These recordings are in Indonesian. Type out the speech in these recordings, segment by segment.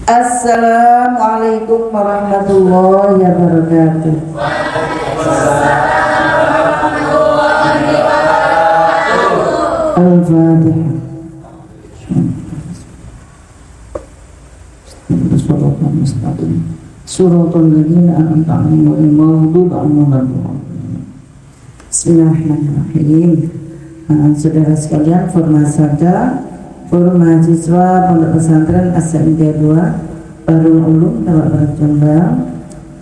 Assalamualaikum warahmatullahi wabarakatuh. Al-Fatihah. Suratul ladzina an'amta 'alaihim ghairil maghdubi 'alaihim waladdallin. Bismillahirrahmanirrahim. Saudara sekalian, Forum mahasiswa Pondok Pesantren As-Sa'idiyah 2 Darul Ulum Tabak Jombang.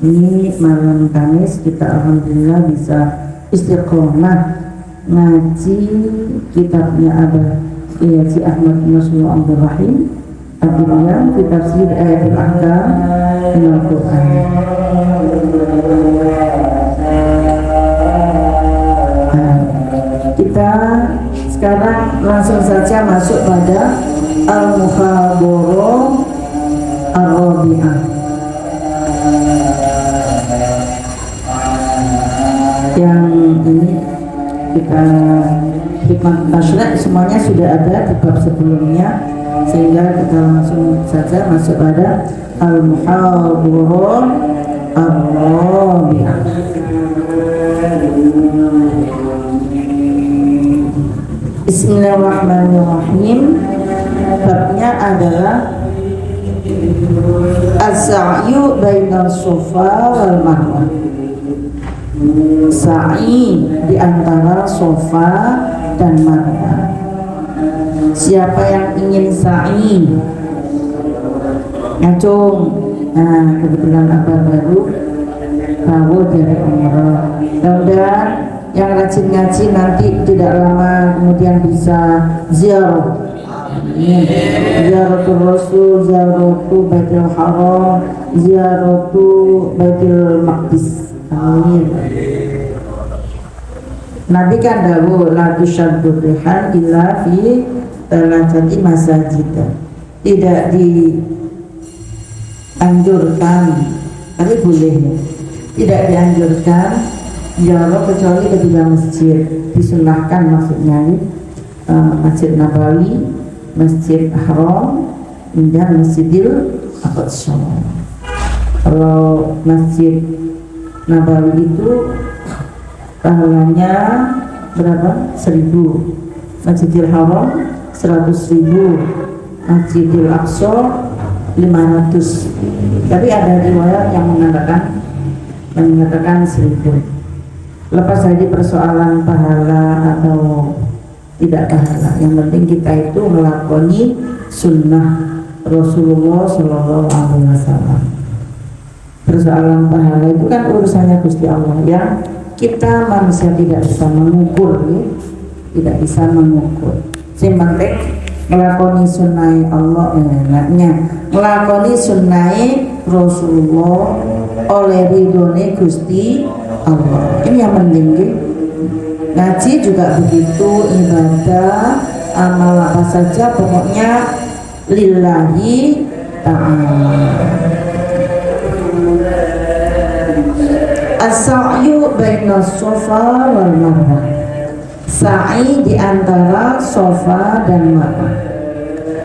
Ini malam Kamis kita alhamdulillah bisa istiqomah ngaji kitabnya Abah Kiai Haji Ahmad Nasrul Abdul Rahim Abdullah fi tafsir ayatul ahkam minal Quran. Kita sekarang langsung saja masuk pada Al-Mukhabarah Ar-Rabi'ah. Yang ini kita hikmah tasyrih semuanya sudah ada di bab sebelumnya, sehingga kita langsung saja masuk pada Al-Mukhabarah Ar-Rabi'ah. Bismillahirrahmanirrahim. Babnya adalah as-sa'yu bainas Safa wal Marwah. Sa'i di antara Safa dan Marwah. Siapa yang ingin sa'i? Ngacung. Nah, kebetulan apa baru tahu dari umrah. Mudah-mudahan yang rajin ngaji nanti tidak lama kemudian bisa ziarah. Ziaratul Rasul, ziaratul Baitul Haram, ziaratul Baitul Maqdis. Amin. Nabi kan dawuh la tusyaddu rihal illa fi thalathati masajid. Tidak dianjurkan, tapi boleh ya. Tidak dianjurkan ziarah kecuali ketiga masjid. Disunahkan maksudnya Masjid Nabawi, Masjid Haram, dan Masjidil Aqsa. Kalau Masjid Nabawi itu pahalanya berapa? 1000. Masjidil Haram 100.000. Masjidil Aqsa 500. Tapi ada riwayat yang mengatakan 1000. Lepas dari persoalan pahala atau tidak pahala, yang penting kita itu melakoni sunnah Rasulullah Shallallahu Alaihi Wasallam. Persoalan pahala itu kan urusannya Gusti Allah, yang kita manusia tidak bisa mengukur, ya? Tidak bisa mengukur. Yang penting melakoni sunnah Allah, melakoni sunnah Rasulullah oleh ridhone Gusti Allah. Ini yang penting, ya? Ngaji juga begitu, ibadah, amal apa saja pokoknya lillahi ta'ala. As-sa'yu bainas Safa wal Marwah. Sa'i di antara Safa dan Marwah.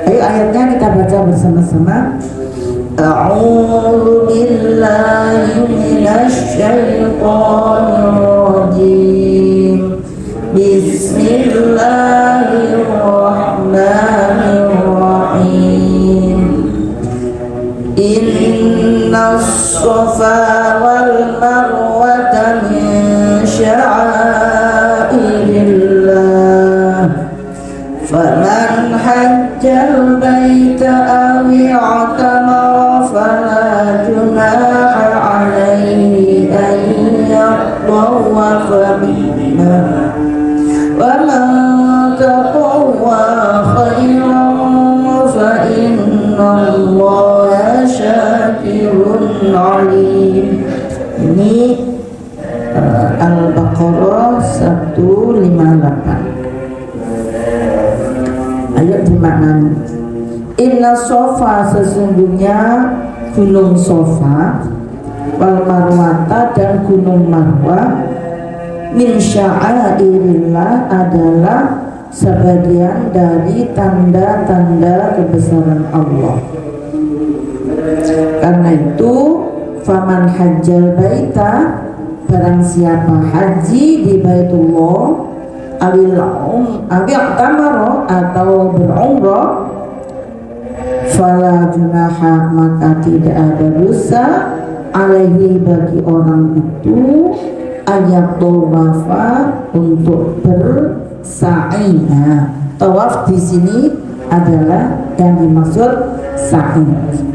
Ayo ayatnya kita baca bersama-sama. A'udzu billahi minasy syaithanir rajim. Bismillahirrahmanirrahim. Innas Safa wal Marwata min sya'airillah. Faman hajjal baita aw i'tamara fala junaha 'alaihi an yatawwafa bihima. Wa man taqawwa khairan fa innallaha syakirun 'alim. Ini Al-Baqarah 158. Ayat dimaknani. Inna Safa, sesungguhnya gunung Safa, wal Marwata dan gunung Marwah, min sya'airillah adalah sebagian dari tanda-tanda kebesaran Allah. Karena itu faman hajjal baita, barang siapa haji di Baitullah awil tamaro atau berumrah, fala junaha, maka tidak ada dosa alaihi bagi orang itu ayat tawafa, untuk bersa'i. Nah, tawaf di sini adalah yang dimaksud sa'i,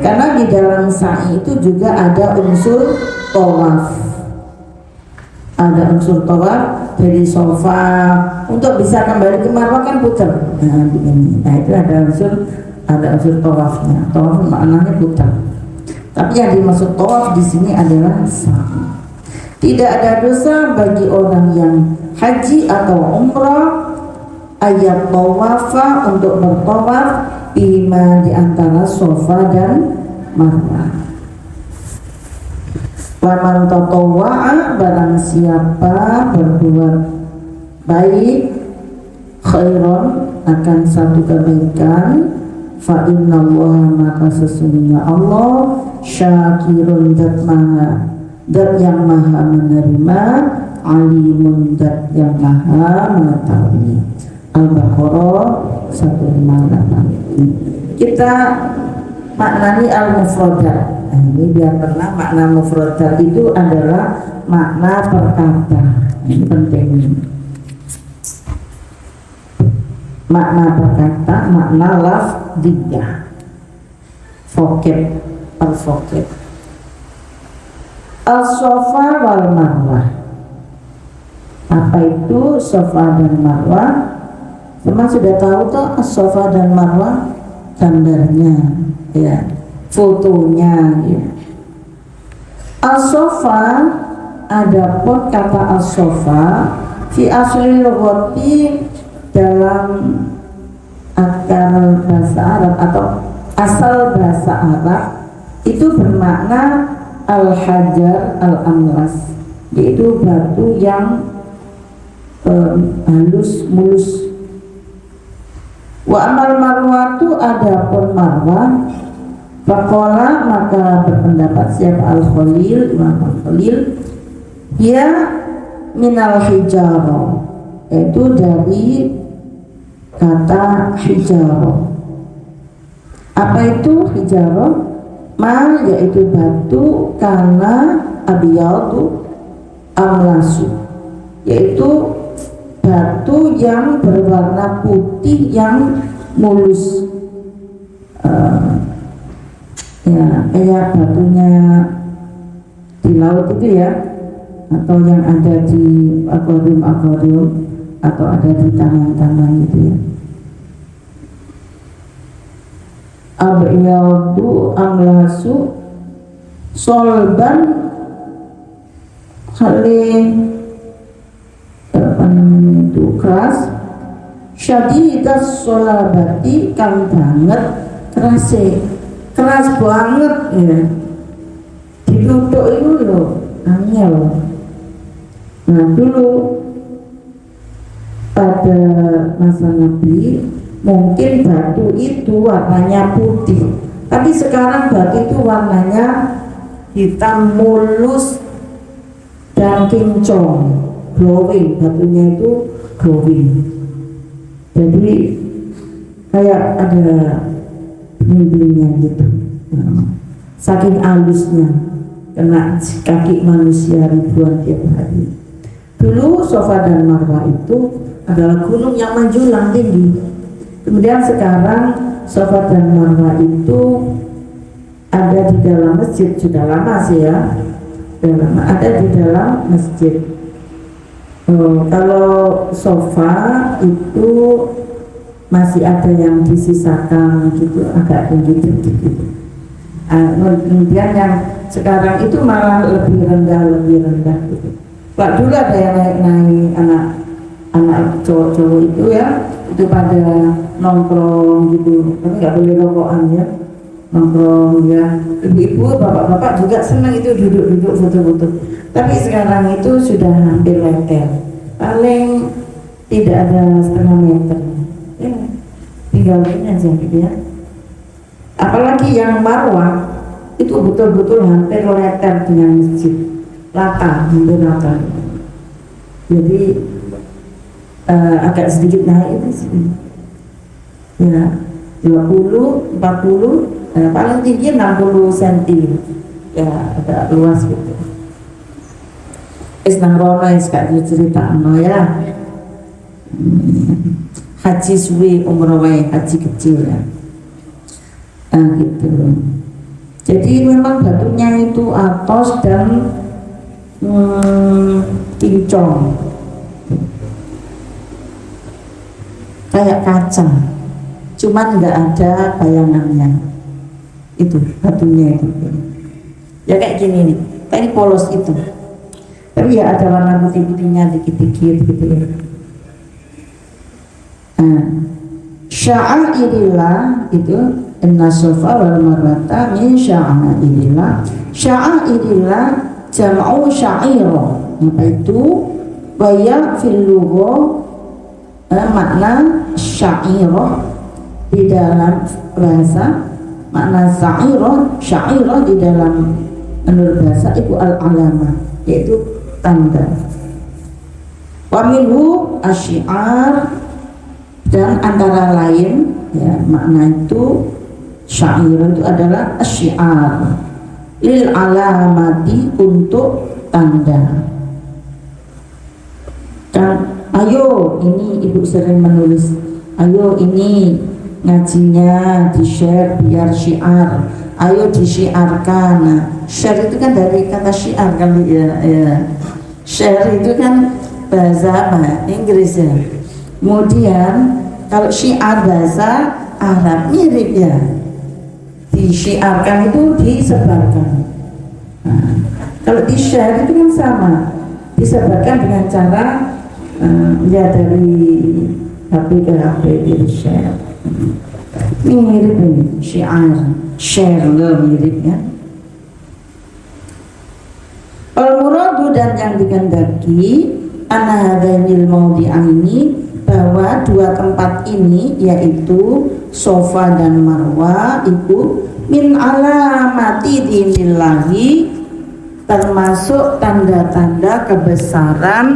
karena di dalam sa'i itu juga ada unsur tawaf. Ada unsur tawaf dari sofa untuk bisa kembali ke Marwah kan putar. Nah, begini. Nah, itu ada unsur tawafnya. Tawaf maknanya putar. Tapi yang dimaksud tawaf di sini adalah sa'i. Tidak ada dosa bagi orang yang haji atau umrah ayat tawafa, untuk bertawaf bima di antara sofa dan marwah. Waman tatawwa'a, barang siapa berbuat baik khairon, akan satu kebaikan, fa innallaha, maka sesungguhnya Allah syakirun, dat yang maha menerima, alimun, dat yang maha mengetahui. Al-Baqarah 158. Kita maknani al-mufradat. Nah, ini biar pernah makna mufradat itu adalah makna perkata. Ini penting. Makna perkata, makna lafdiyah, vokab, al-vokab. As-Safa wal Marwah. Apa itu Safa dan Marwah? Memang sudah tahu toh As-Safa dan Marwah, gambarnya, ya, fotonya, ya. As-Safa, adapun kata As-Safa fi asli lughati, dalam akar bahasa Arab atau asal bahasa Arab, itu bermakna al-hajar al-amlas, yaitu batu yang halus mulus. Wa amal marwatu, adapun marwah, faqala, maka berpendapat siapa al-Khalil, Imam al-Khalil, ya minal hijarah, yaitu dari kata hijarah. Apa itu hijarah? Ma, yaitu batu, kana abiyadu amlasu, yaitu batu yang berwarna putih yang mulus, ya kayak batunya di laut itu ya, atau yang ada di akuarium atau ada di taman-taman itu ya. Abiyadu amlasu solban kali itu keras, syadidas solabati, kang banget keras banget ya, diduduk itu loh, angel. Nah, dulu pada masa Nabi mungkin batu itu warnanya putih, tapi sekarang batu itu warnanya hitam mulus dan kinclong, glowing, batunya itu glowing, jadi kayak ada bling-blingnya gitu, saking halusnya, kena kaki manusia ribuan tiap hari. Dulu Safa dan Marwah itu adalah gunung yang menjulang tinggi. Kemudian sekarang Safa dan Marwah itu ada di dalam masjid, sudah lama sih ya, ada di dalam masjid. Kalau Safa itu masih ada yang disisakan gitu, agak tinggi gitu. Kemudian yang sekarang itu malah lebih rendah gitu. Pak, dulu ada yang naik anak cowok-cowok itu ya, itu pada nongkrong gitu, tapi nggak boleh rokokan ya, nongkrong ya. Ibu-ibu, bapak-bapak juga senang itu duduk-duduk foto-foto. Tapi sekarang itu sudah hampir letter, paling tidak ada setengah meter, ya, tinggal ini aja gitu ya. Apalagi yang Marwah itu betul-betul hampir letter dengan masjid, rata, hampir rata. Jadi agak sedikit naik itu sih. Ya, 20, 40, paling tinggi 60 cm. Ya, agak luas gitu. Nang rono gak cerita ya. Haji suwi umroh wae, haji kecil ya. Gitu. Jadi memang batunya itu atos dan kincong, kayak kaca, cuman nggak ada bayangannya. Itu batunya itu. Ya kayak gini nih, kayak polos itu. Tapi ya ada warna putih-putihnya dikit-dikit gitu ya. Sya'airillah itu inna safa wal marwata min sya'airillah. Sya'airillah jam'u sya'ira. Apa itu? Waya fil lugha makna sya'ira di dalam bahasa, makna sya'ira di dalam menurut bahasa itu al-alamah, yaitu tanda. Wa minhu asyiar, dan antara lain ya makna itu syair itu adalah asyiar lil alamati, untuk tanda. Dan ayo, ini ibu sering menulis, ayo ini ngajinya di share biar syiar, ayo disiarkan. Nah, share itu kan dari kata syiar kan ya. Share itu kan bahasa apa? Inggris ya. Kemudian kalau syiar bahasa Arab mirip ya. Disiarkan itu disebarkan. Nah, kalau di share itu kan sama, disebarkan dengan cara ya dari HP ke HP di share. Ini mirip ini syiar, share mirip ya. Al-muradu, dan yang dikehendaki ana hadainil maudhi'aini, bahwa dua tempat ini yaitu Sofa dan Marwa itu min alamati dinillahi, termasuk tanda-tanda kebesaran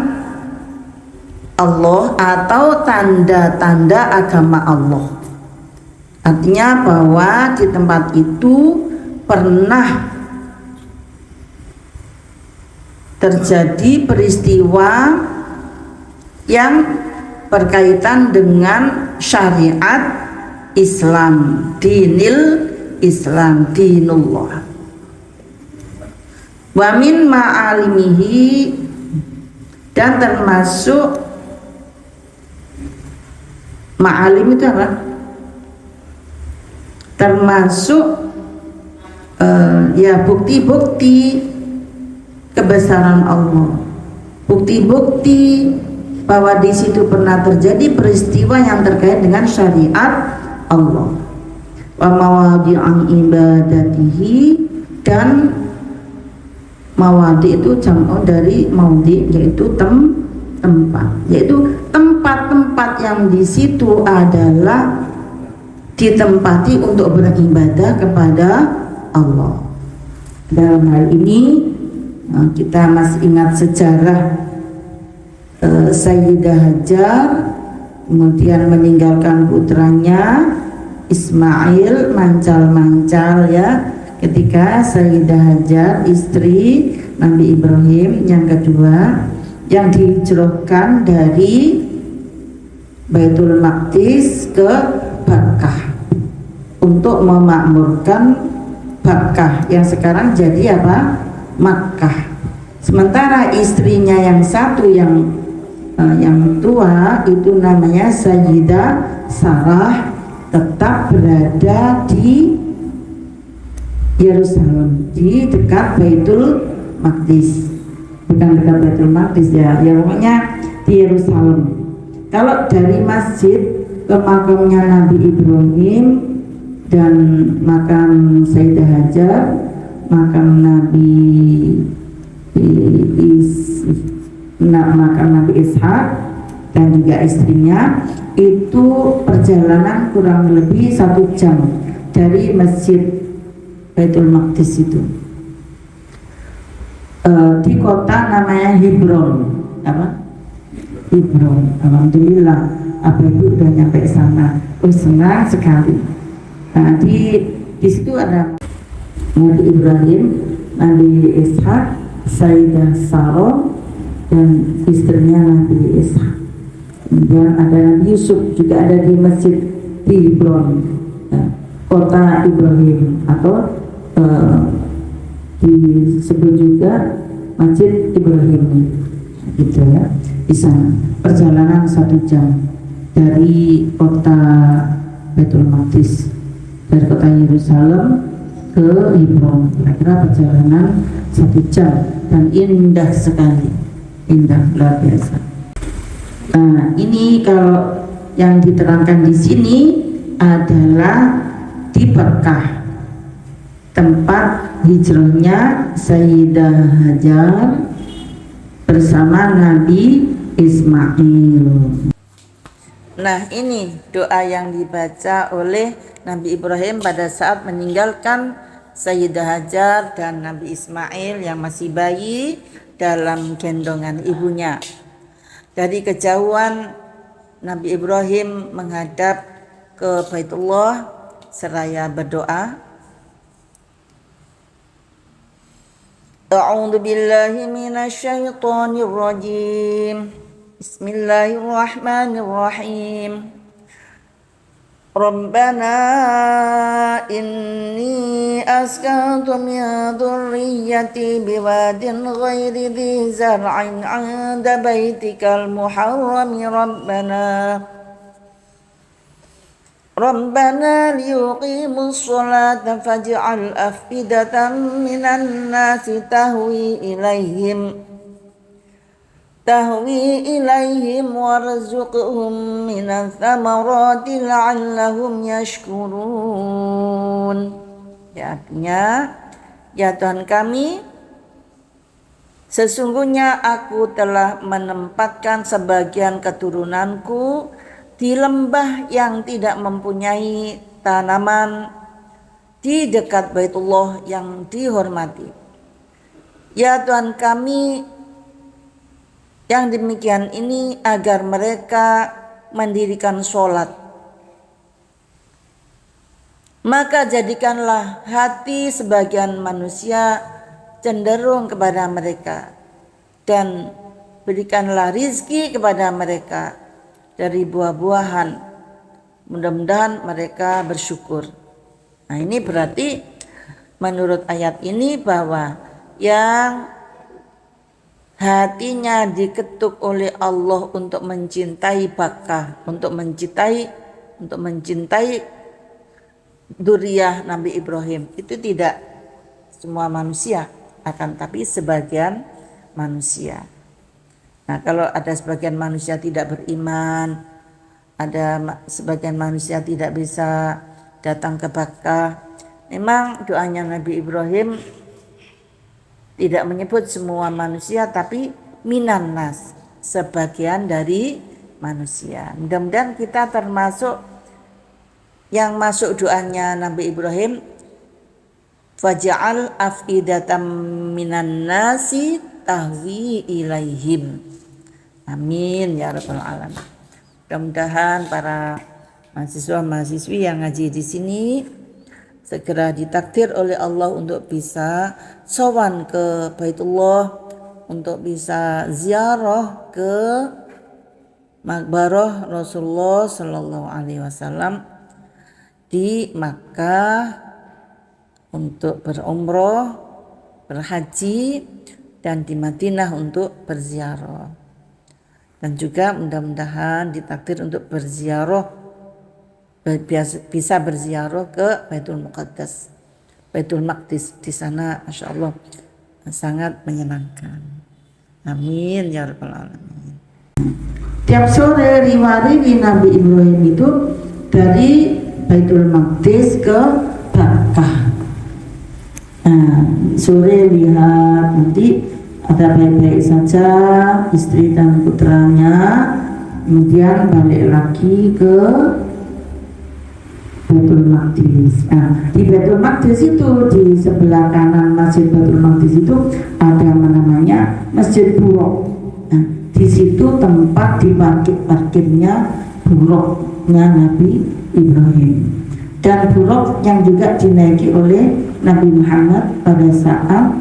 Allah atau tanda-tanda agama Allah. Artinya bahwa di tempat itu pernah terjadi peristiwa yang berkaitan dengan syariat Islam, dinil Islam, dinullah. Wa min ma'alimihi, dan termasuk ma'alim itu apa? Termasuk ya bukti-bukti kebesaran Allah, bukti-bukti bahwa di situ pernah terjadi peristiwa yang terkait dengan syariat Allah. Wa mawadhi'an ibadatihi, dan mawadi itu jam'u dari maudhi, yaitu tempat, yaitu tempat-tempat yang di situ adalah ditempati untuk beribadah kepada Allah. Dalam hal ini kita masih ingat sejarah Sayyidah Hajar, kemudian meninggalkan putranya Ismail mancal-mancal ya, ketika Sayyidah Hajar istri Nabi Ibrahim yang kedua, yang dihijrahkan dari Baitul Maqdis ke Bakkah untuk memakmurkan Bakkah yang sekarang jadi apa? Makkah. Sementara istrinya yang satu yang tua itu namanya Sayyidah Sarah, tetap berada di Yerusalem, di dekat Baitul Maqdis, bukan dekat Baitul Maqdis ya, pokoknya di Yerusalem. Kalau dari masjid ke makamnya Nabi Ibrahim dan makam Sayyidah Hajar, makam makam Nabi Ishak dan juga istrinya, itu perjalanan kurang lebih 1 jam dari masjid Baitul Maqdis itu. Di kota namanya Hebron. Apa? Hebron. Alhamdulillah, apa itu udah nyampe sana. Oh, senang sekali. Nah, di situ ada Nabi Ibrahim, Nabi Ishak, Sayyidah Sarah, dan istrinya Nabi Ishak. Kemudian ada Nabi Yusuf, juga ada di Masjid di Hebron, kota Ibrahim, atau disebut juga Masjid Ibrahim, gitu ya. Di sana perjalanan 1 jam dari kota Baitul Maqdis, dari kota Yerusalem ke Hebron, kira-kira perjalanan 1 jam, dan indah sekali, indah luar biasa. Nah, ini kalau yang diterangkan di sini adalah di Mekah, tempat hijrahnya Sayyidah Hajar bersama Nabi Ismail. Nah, ini doa yang dibaca oleh Nabi Ibrahim pada saat meninggalkan Sayyidah Hajar dan Nabi Ismail yang masih bayi dalam gendongan ibunya. Dari kejauhan Nabi Ibrahim menghadap ke Baitullah seraya berdoa, A'udzu billahi minasy syaithanir rajim. Bismillahirrahmanirrahim. Rabbana inni askantu min dhurriyyati biwadin ghairi dhi zar'in 'inda baitikal muharram Rabbana liyuqimus sholata faj'al afidatan minan nasi tahwi ilaihim warzuqhum minats thamarati la'allahum yashkurun. Ya, artinya, ya Tuhan kami, sesungguhnya aku telah menempatkan sebagian keturunanku di lembah yang tidak mempunyai tanaman di dekat Baitullah yang dihormati. Ya Tuhan kami, yang demikian ini agar mereka mendirikan sholat. Maka jadikanlah hati sebagian manusia cenderung kepada mereka, dan berikanlah rizki kepada mereka dari buah-buahan. Mudah-mudahan mereka bersyukur. Nah, ini berarti menurut ayat ini bahwa yang hatinya diketuk oleh Allah untuk mencintai Bakkah, untuk mencintai dzurriyyah Nabi Ibrahim, itu tidak semua manusia, akan tapi sebagian manusia. Nah, kalau ada sebagian manusia tidak beriman, ada sebagian manusia tidak bisa datang ke Bakkah, memang doanya Nabi Ibrahim tidak menyebut semua manusia, tapi minan nas, sebagian dari manusia. Mudah-mudahan kita termasuk yang masuk doanya Nabi Ibrahim, faj'al afidatam minan nasi tahwi ilaihim. Amin ya rabbal alamin. Mudah-mudahan para mahasiswa-mahasiswi yang ngaji di sini segera ditakdir oleh Allah untuk bisa sowan ke Baitullah, untuk bisa ziarah ke Maqbarah Rasulullah Sallallahu Alaihi Wasallam di Makkah, untuk berumroh, berhaji, dan di Madinah untuk berziarah. Dan juga mudah-mudahan ditakdir untuk berziarah, bisa berziarah ke Baitul Muqaddas, Baitul Maqdis. Di sana Masya Allah sangat menyenangkan. Amin ya rabbal alamin. Tiap sore riwayat Nabi Ibrahim itu dari Baitul Maqdis ke Bakkah. Nah, sore lihat nanti ada baik-baik saja istri dan putranya, kemudian balik lagi ke Baitul Maqdis. Nah, di Baitul Maqdis itu di sebelah kanan Masjid Baitul Maqdis itu ada namanya Masjid Buraq. Nah, di situ tempat parkirnya buraqnya Nabi Ibrahim. Dan buraq yang juga dinaiki oleh Nabi Muhammad pada saat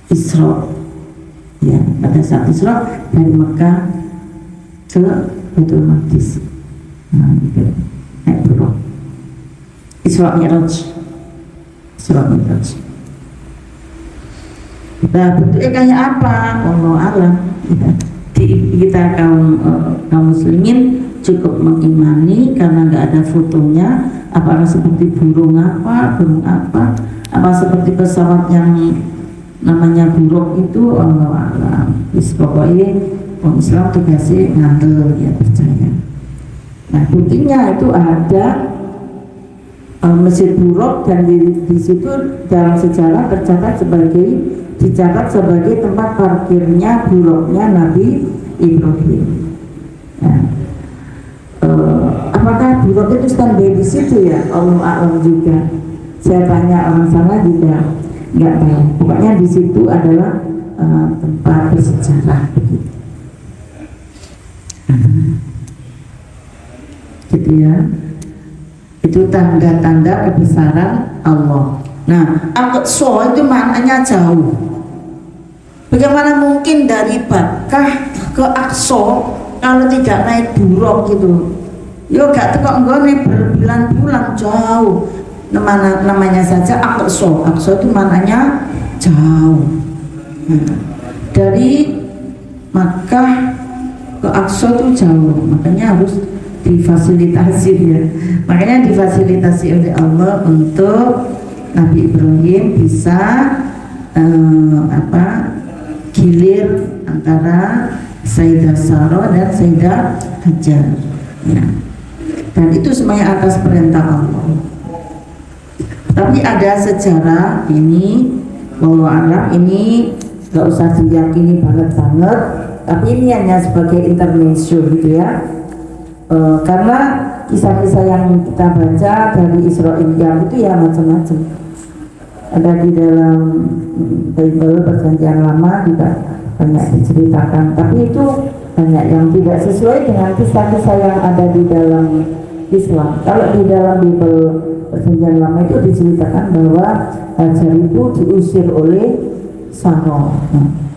Isra. Ya, pada saat Isra dari Mekah ke Baitul Maqdis. Nah, itu naik buraq. Isra Mi'raj. Nah, bentuknya kayak apa? Allah alam. Ya. Kita kaum muslimin cukup mengimani karena nggak ada fotonya. Apakah seperti burung apa, seperti pesawat yang namanya buruk itu, Allah alam. Pokoknya orang Islam tugasnya ngandel, ya percaya. Nah, buktinya itu ada Masjid Buraq, dan di situ dalam sejarah dicatat sebagai tempat parkirnya buraqnya Nabi Ibrahim. Nah, apakah buraq itu standby di situ ya? Allah a'lam juga. Saya tanya orang sana juga nggak tahu. Pokoknya di situ adalah tempat bersejarah begitu. Gitu ya. Itu tanda-tanda kebesaran Allah. Nah, Aqsa itu maknanya jauh. Bagaimana mungkin dari Bakkah ke Aqsa kalau tidak naik buraq gitu? Yo gak tekok nggone berbulan-bulan, jauh. Namanya saja Aqsa. Aqsa itu maknanya jauh. Dari Makkah ke Aqsa itu jauh, makanya harus difasilitasi ya. Makanya difasilitasi oleh Allah untuk Nabi Ibrahim bisa gilir antara Sayyidah Sarah dan Sayyidah Hajar ya. Dan itu semuanya atas perintah Allah. Tapi ada sejarah ini, wallahu ini gak usah diyakini banget, tapi ini hanya sebagai intermezzo gitu ya. Karena kisah-kisah yang kita baca dari Israiliyat itu ya macam-macam. Ada di dalam Bible Perjanjian Lama juga banyak diceritakan, tapi itu banyak yang tidak sesuai dengan kisah-kisah yang ada di dalam Islam. Kalau di dalam Bible Perjanjian Lama itu diceritakan bahwa Hajar itu diusir oleh Sarah.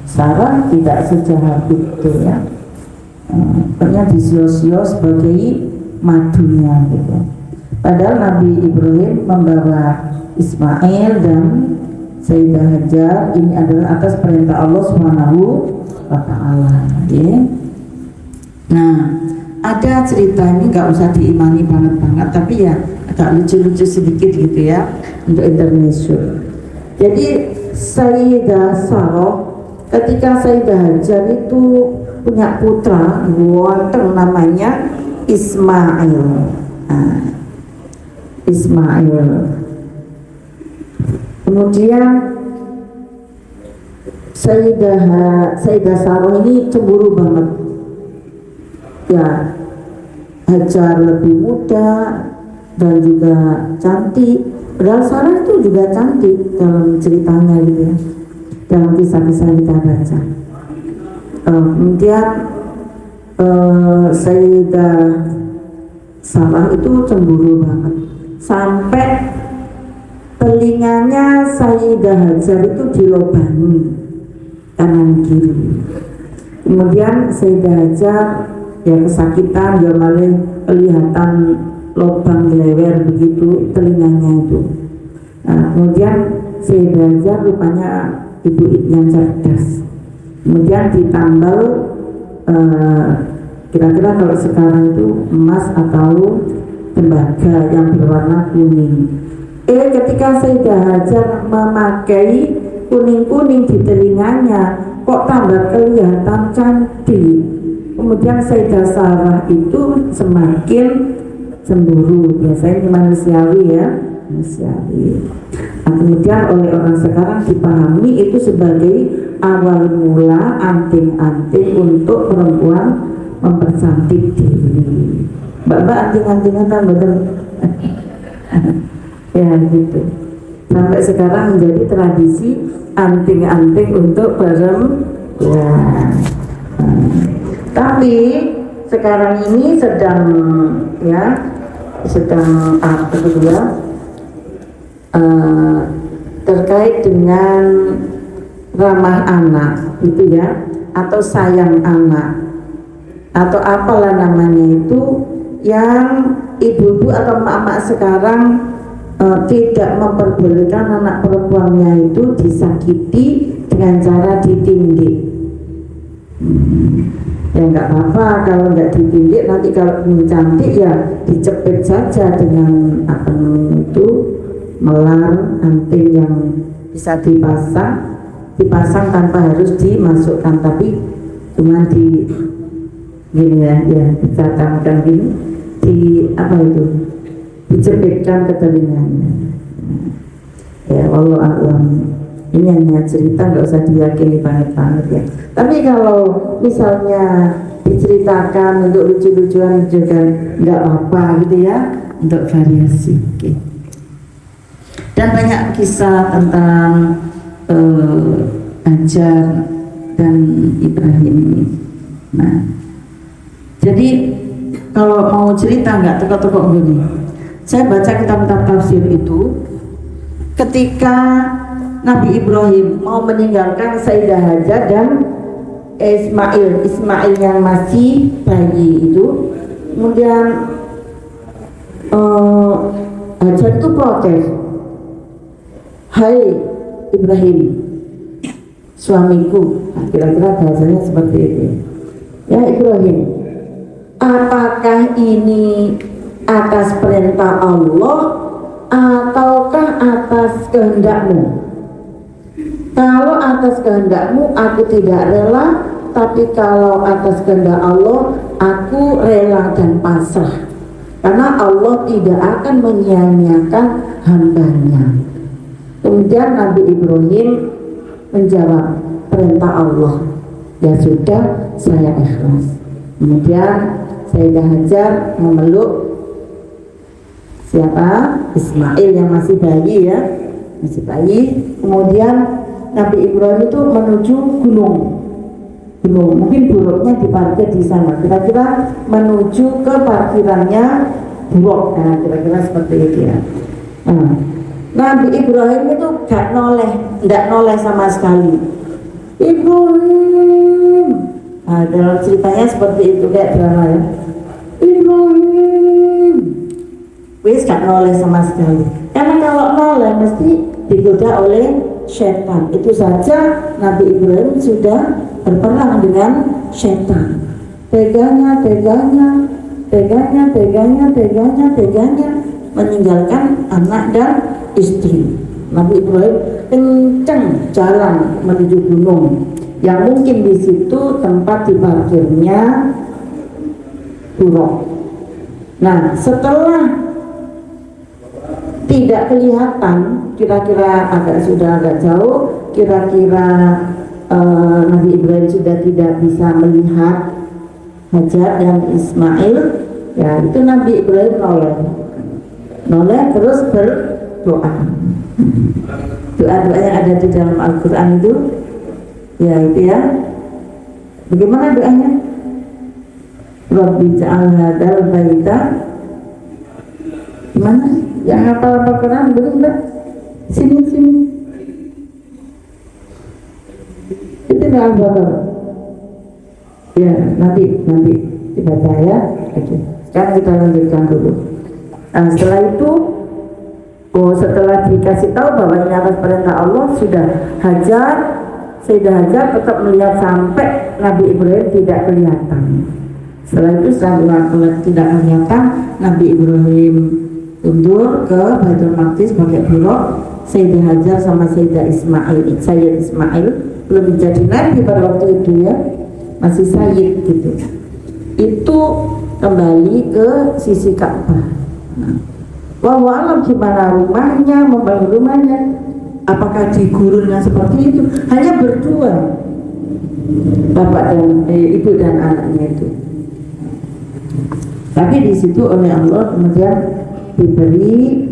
Sarah tidak sejahat itu ya. Pokoknya disio-sio sebagai madunya gitu. Padahal Nabi Ibrahim membawa Ismail dan Sayyidah Hajar ini adalah atas perintah Allah Subhanahu wa Ta'ala ya. Nah, ada cerita ini nggak usah diimani banget, tapi ya agak lucu-lucu sedikit gitu ya untuk intermezzo. Jadi Sayyidah Sarah ketika Sayyidah Hajar itu punya putra ganteng namanya Ismail. Ismail. Kemudian Sayyidah Sarah ini cemburu banget. Ya, Hajar lebih muda dan juga cantik. Padahal Sarah itu juga cantik dalam ceritanya gitu ya. Dalam kisah-kisah yang kita baca. Kemudian Sayyidah Sarah itu cemburu banget sampai telinganya Sayyidah Hajar itu dilobangi kanan kiri. Kemudian Sayyidah Hajar ya kesakitan, dia malah kelihatan lubang lewer begitu telinganya itu. Nah, kemudian Sayyidah Hajar rupanya ibu yang cerdas. Kemudian ditambal kira-kira kalau sekarang itu emas atau tembaga yang berwarna kuning. Ketika Sayyidah Hajar memakai kuning-kuning di telinganya, kok tambah kelihatan cantik. Kemudian Sayyidah Sarah itu semakin cemburu. Biasanya manusiawi ya, manusiawi. Nah, kemudian oleh orang sekarang dipahami itu sebagai awal mula anting-anting untuk perempuan mempercantik diri. Mbak-mbak anting-antingan kan betul. Ya gitu. Sampai sekarang menjadi tradisi anting-anting untuk perempuan. Tapi sekarang ini sedang apa kedua terkait dengan ramah anak gitu ya, atau sayang anak atau apalah namanya itu, yang ibu-ibu atau emak-emak sekarang tidak memperbolehkan anak perempuannya itu disakiti dengan cara ditindik. Ya nggak apa-apa kalau nggak ditindik, nanti kalau ingin cantik ya dicepit saja dengan apa itu, melar, anting yang bisa dipasang tanpa harus dimasukkan, tapi cuma di gini ya dicatatkan gini, di apa itu, dicepitkan ke telinganya. Ya wallahu a'lam. Ini hanya cerita, nggak usah diyakini banget ya. Tapi kalau misalnya diceritakan untuk lucu-lucuan juga nggak apa-apa gitu ya, untuk variasi. Okay. Dan banyak kisah tentang Hajar dan Ibrahim ini. Nah, jadi kalau mau cerita nggak teka-teka begini. Saya baca kitab-kitab tafsir itu, ketika Nabi Ibrahim mau meninggalkan Sayyidah Hajar dan Ismail yang masih bayi itu, kemudian Hajar itu protes, "Hai Ibrahim, suamiku," kira-kira bahasanya seperti itu. "Ya Ibrahim, apakah ini atas perintah Allah ataukah atas kehendakmu? Kalau atas kehendakmu aku tidak rela, tapi kalau atas kehendak Allah aku rela dan pasrah, karena Allah tidak akan menyia-nyiakan hambanya." Kemudian Nabi Ibrahim menjawab, "Perintah Allah, ya sudah, saya ikhlas." Kemudian Sayyidah Hajar memeluk siapa? Ismail yang masih bayi ya, masih bayi. Kemudian Nabi Ibrahim itu menuju gunung, mungkin buruknya diparkir di sana, kira-kira menuju ke parkirannya buruk, nah kira-kira seperti itu ya. Nabi Ibrahim itu tidak noleh sama sekali. Ibrahim, dalam ceritanya seperti itu, kayak drama ya. Ibrahim, wis gak noleh sama sekali, karena kalau noleh mesti digoda oleh setan. Itu saja Nabi Ibrahim sudah berperang dengan setan. Teganya meninggalkan anak dan istri. Nabi Ibrahim kenceng jalan menuju gunung, yang mungkin di situ tempat diparkirnya buruk. Nah, setelah tidak kelihatan, kira-kira sudah agak jauh, kira-kira Nabi Ibrahim sudah tidak bisa melihat Hajar dan Ismail, ya itu Nabi Ibrahim noleh terus berdoa. Doa-doa yang ada di dalam Al-Quran itu, ya itu ya. Bagaimana doanya? Rabbi ja'al hadzal baita, gimana? Yang hafal Al-Quran belum enggak? Sini. Itu Al-Baqarah. Ya, nanti dibaca ya. Oke. Sekarang kita lanjutkan dulu. Nah, setelah itu, setelah dikasih tahu bahwa ini atas perintah Allah, sudah Sayyidah Hajar tetap melihat sampai Nabi Ibrahim tidak kelihatan. Setelah itu tidak kelihatan, Nabi Ibrahim undur ke Baitul Maqdis pakai buruk. Sayyidah Hajar sama Sayyid Ismail belum jadi nabi pada waktu itu ya, masih Sayyid gitu. Itu kembali ke sisi Ka'bah. Wallahu alam gimana rumahnya, membangun rumahnya, apakah di gurunnya seperti itu, hanya berdua, bapak dan ibu dan anaknya itu. Tapi di situ oleh Allah kemudian diberi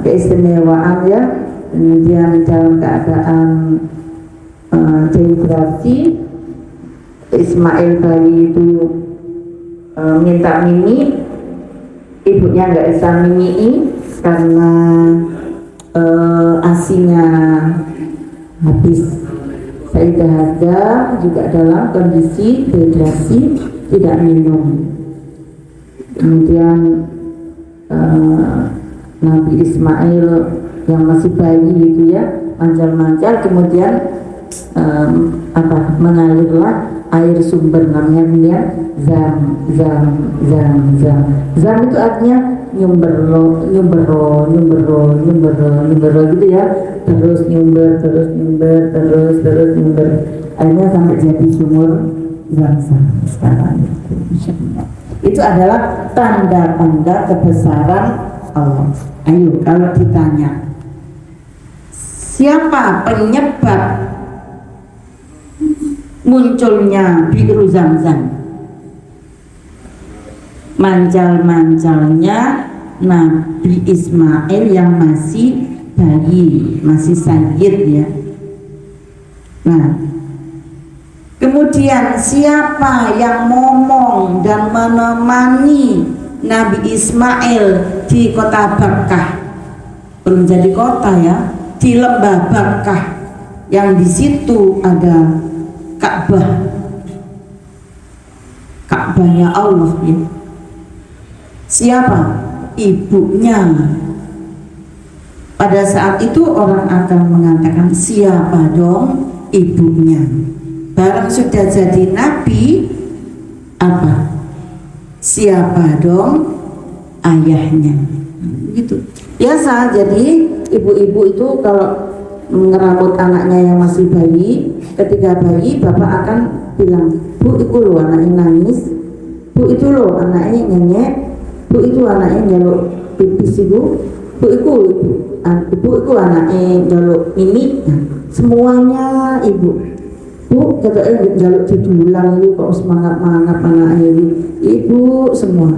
keistimewaan ya, kemudian dalam keadaan dehidrasi, Ismail bayi itu minta mimi, ibunya nggak bisa mimi karena asinya habis. Sayyidah Hajar juga dalam kondisi dehidrasi, tidak minum. Kemudian Nabi Ismail yang masih bayi itu ya, manjal-manjal, kemudian mengalirlah air sumber, namanya zam itu artinya nyumber gitu ya, terus nyumber, akhirnya sampai jadi sumur zam sekarang. Itu adalah tanda-tanda kebesaran Allah. Ayo, kalau ditanya siapa penyebab munculnya biru Zam-Zam, mancal-mancalnya Nabi Ismail yang masih bayi, masih sayyid ya. Nah, kemudian siapa yang ngomong dan menemani Nabi Ismail di kota Bakkah, belum jadi kota ya, di lembah Bakkah yang di situ ada Ka'bahnya Allah ya. Siapa? Ibunya. Pada saat itu orang akan mengatakan siapa dong ibunya. Barang sudah jadi nabi, apa? Siapa dong ayahnya? Gitu. Biasa, jadi ibu-ibu itu kalau ngerawat anaknya yang masih bayi, ketika bayi bapak akan bilang, bu itu loh anaknya nangis, bu itu loh anaknya ngenyek, bu itu anaknya jaluk pipis, bu itu anaknya jaluk mimi. Nah, semuanya ibu, bu katanya jaluk didulang ini kok semangat anaknya ini, ibu semua.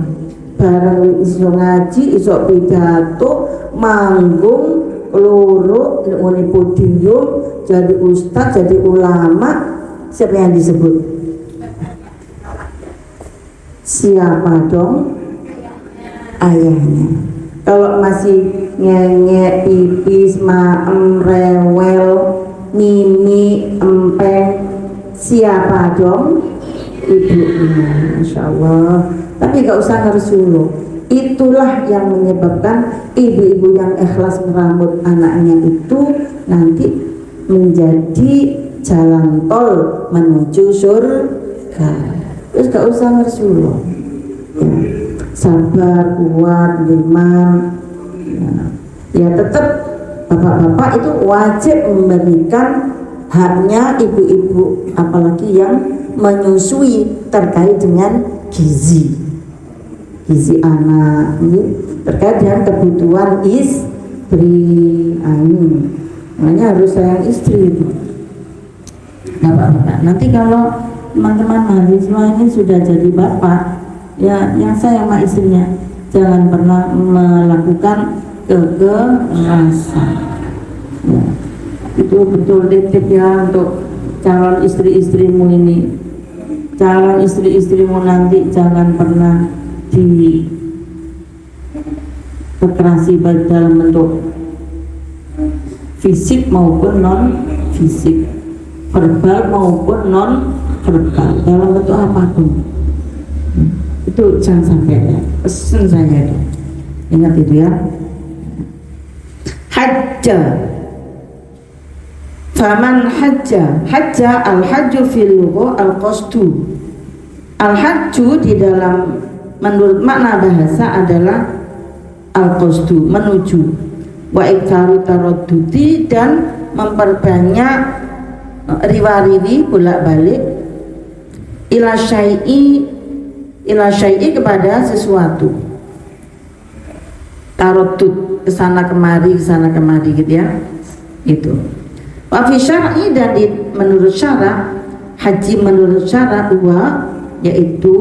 Barang iso ngaji, iso pidato, manggung loro ngene podium, jadi ustaz, jadi ulama, siapa yang disebut? Siapa dong? Ayahnya. Kalau masih ngenge, pipis, maem, rewel, mimi, empeng, siapa dong? Ibunya. Masya Allah. Tapi gak usah ngersuluh. Itulah yang menyebabkan ibu-ibu yang ikhlas merawat anaknya itu nanti menjadi jalan tol menuju surga. Terus gak usah ngersuluh ya. Sabar, kuat, iman ya tetap bapak-bapak itu wajib memberikan haknya ibu-ibu, apalagi yang menyusui terkait dengan gizi anak ini, terkait dengan kebutuhan istri. Makanya harus sayang istri itu. Bapak-bapak, nanti kalau teman-teman mahasiswa ini sudah jadi bapak ya, yang sayang sama istrinya, jangan pernah melakukan kekerasan ya. Itu betul tip ya untuk calon istri-istrimu ini. Calon istri-istrimu nanti jangan pernah kekerasan baik dalam bentuk fisik maupun non fisik, verbal maupun non verbal, dalam bentuk apapun. Itu jangan sampai ya. Pesan saya itu, ingat itu ya. Hajja, faman hajja al-hajju fil lugha al-qasdu. Al-hajju di dalam menurut makna bahasa adalah al-qasdu, menuju, wa iktaru taradduti, dan memperbanyak riwariwi bolak-balik, ila syai'i kepada sesuatu, taraddud kesana kemari gitu ya. Itu wa fi syar'i, dan menurut syara, haji menurut syara yaitu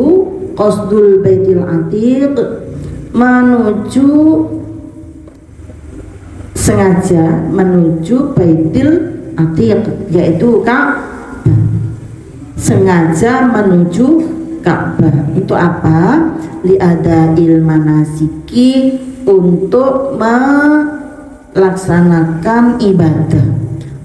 qasdul baitil atiq, menuju sengaja menuju baitil atiq, yaitu Ka'bah. Sengaja menuju Ka'bah itu apa? Li'adail manasiki, untuk melaksanakan ibadah,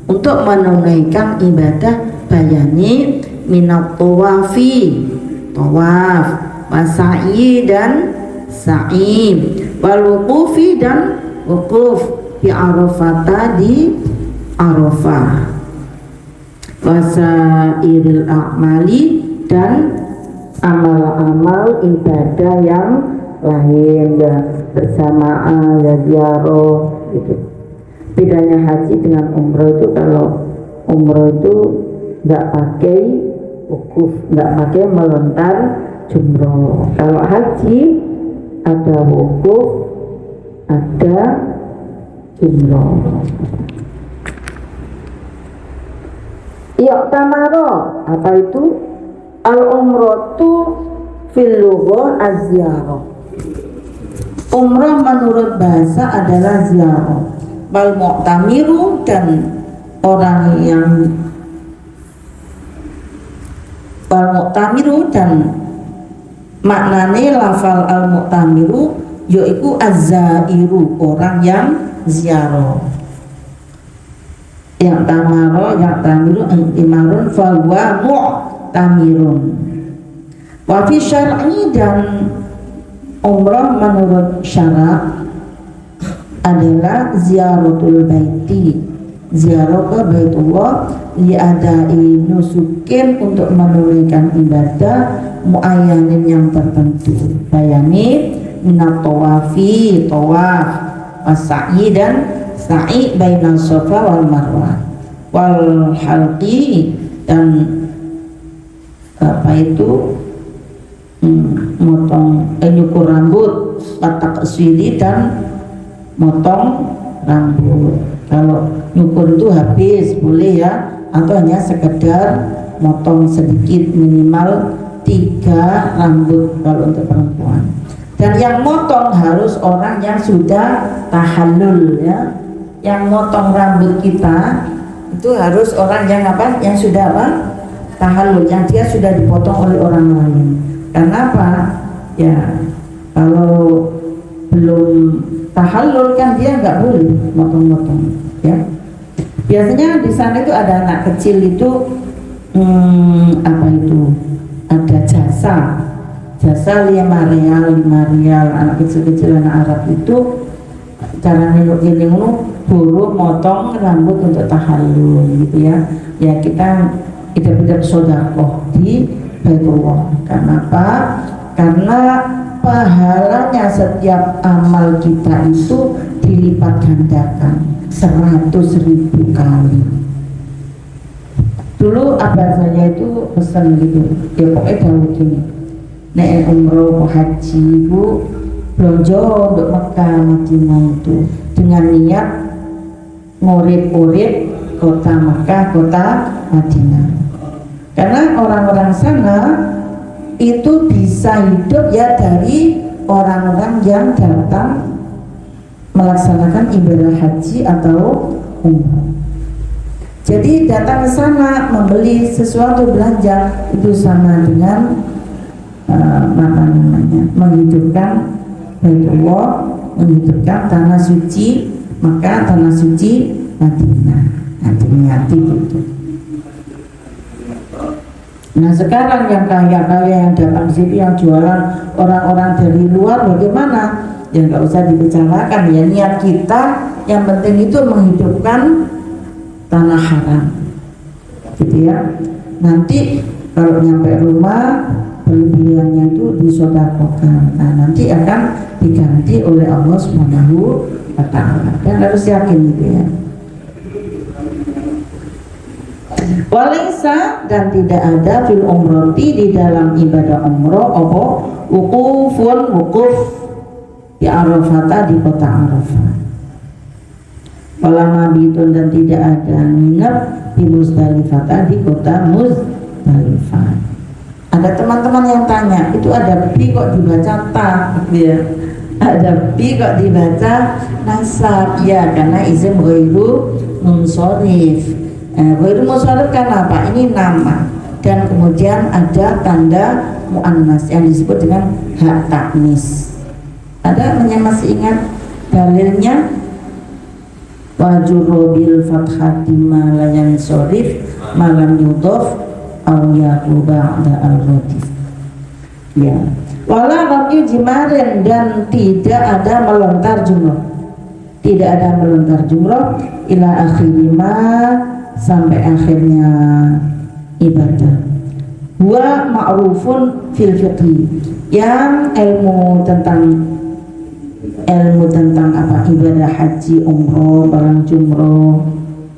untuk menunaikan ibadah bayani minat tawafi, tawaf, wasai dan sa'i, waluqufi dan wukuf di Arafah, di Arafah, wasairil a'mali, dan amal-amal ibadah yang lain, ya berjamaah, ya ziarah gitu. Bedanya haji dengan umroh itu, kalau umroh itu nggak pakai wukuf, nggak pakai melontar jumroh. Kalau haji ada wukuf, ada jumroh. Tamaro, apa itu? Al-umratu fil lughah az-ziyarah. Umrah menurut bahasa adalah ziarah. Wal mu'tamiru, dan orang yang wal mu'tamiru, dan maknane lafal al mu'tamiru yaitu az-zairu, orang yang ziarah. Yang tamaro, yang tamiru, intimarun, fahuwa mu'tamirun. Wa fi syar'i, dan umrah menurut syarak adalah ziaratul baiti, ziarah ke Baitullah, li'adai nusukin, untuk menunaikan ibadah muayyanin yang tertentu, bayani minat tawafi, tawaf, wasai dan sa'i bainal Safa wal Marwah, wal halqi, dan apa itu motong nyukur rambut, patak swili, dan motong rambut. Kalau nyukur itu habis boleh ya, atau hanya sekedar motong sedikit, minimal 3 rambut kalau untuk perempuan. Dan yang motong harus orang yang sudah tahallul ya. Yang motong rambut kita itu harus orang yang apa? Yang sudah apa? Tahallul, yang dia sudah dipotong oleh orang lain. Karena apa? Ya, kalau belum tahallul kan dia nggak boleh motong-motong ya. Biasanya di sana itu ada anak kecil itu apa itu? Ada jasa 5 rial, anak kecil-kecil, anak Arab itu cara niluk-niluk buru motong rambut untuk tahallul gitu ya. Ya kita tidak sedekah di Baitullah. Kenapa? Karena pahalanya setiap amal kita itu dilipat gandakan 100.000 kali. Dulu abah saya itu pesan gitu, ya pokoknya dawuh gini, nek umroh haji bu belanja untuk Mekah Madinah itu dengan niat ngurip-urip kota Mekah, kota Madinah. Karena orang-orang sana itu bisa hidup ya dari orang-orang yang datang melaksanakan ibadah haji atau umrah. Jadi datang ke sana membeli sesuatu, belanja itu sama dengan menghidupkan Baitullah, menghidupkan tanah suci Mekah, tanah suci Madinah. Hati-hati gitu. Nah sekarang yang kaya-kaya yang datang situ, yang jualan orang-orang dari luar, bagaimana? Ya nggak usah dibicarakan ya, niat kita yang penting itu menghidupkan tanah haram gitu ya. Nanti kalau nyampe rumah pembeliannya itu disodakokan, nah nanti akan diganti oleh Allah Subhanahu wa Ta'ala, dan harus yakin gitu ya. Walaysa, dan tidak ada fil umrati, di dalam ibadah umroh apa wukufun, wukuf di Arafah, di kota Arafah. Walama bitun, dan tidak ada nginep di Muzdalifah, di kota Muzdalifah. Ada teman-teman yang tanya, itu ada bi kok dibaca ta, gitu ya. Ada bi kok dibaca nasab, ya karena isim ghairu munsharif. Ghairu munsharif kan apa? Ini nama dan kemudian ada tanda muannas yang disebut dengan hak taknis. Ada yang masih ingat dalilnya? Wajuru bil fathati ma la yansharif ma lam yudhaf aw yaqu ba'da al-radif. Ya. Wala raqi jimarin, dan tidak ada melontar jumroh. Tidak ada melontar jumroh ila akhirima, sampai akhirnya ibadah. Wa ma'rufun fil fiqhi, yang ilmu tentang apa, ibadah haji, umroh, barang jumroh,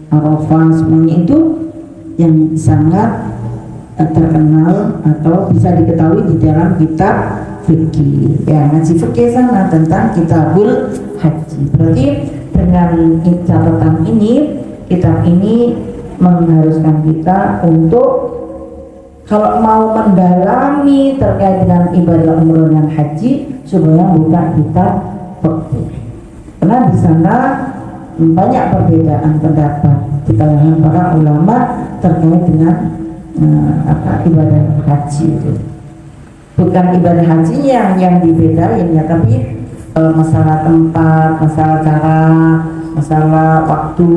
Arafah, semuanya itu yang sangat terkenal atau bisa diketahui di dalam kitab fikih. Ya, ngaji fikih sana tentang kitabul haji. Berarti dengan catatan ini, kitab ini mengharuskan kita untuk kalau mau mendalami terkait dengan ibadah umroh dan haji, supaya buka kitab fikih. Karena di sana banyak perbedaan pendapat di kalangan para ulama terkait dengan ibadah haji itu. Bukan ibadah haji yang dibedain ya, tapi masalah tempat, masalah cara, masalah waktu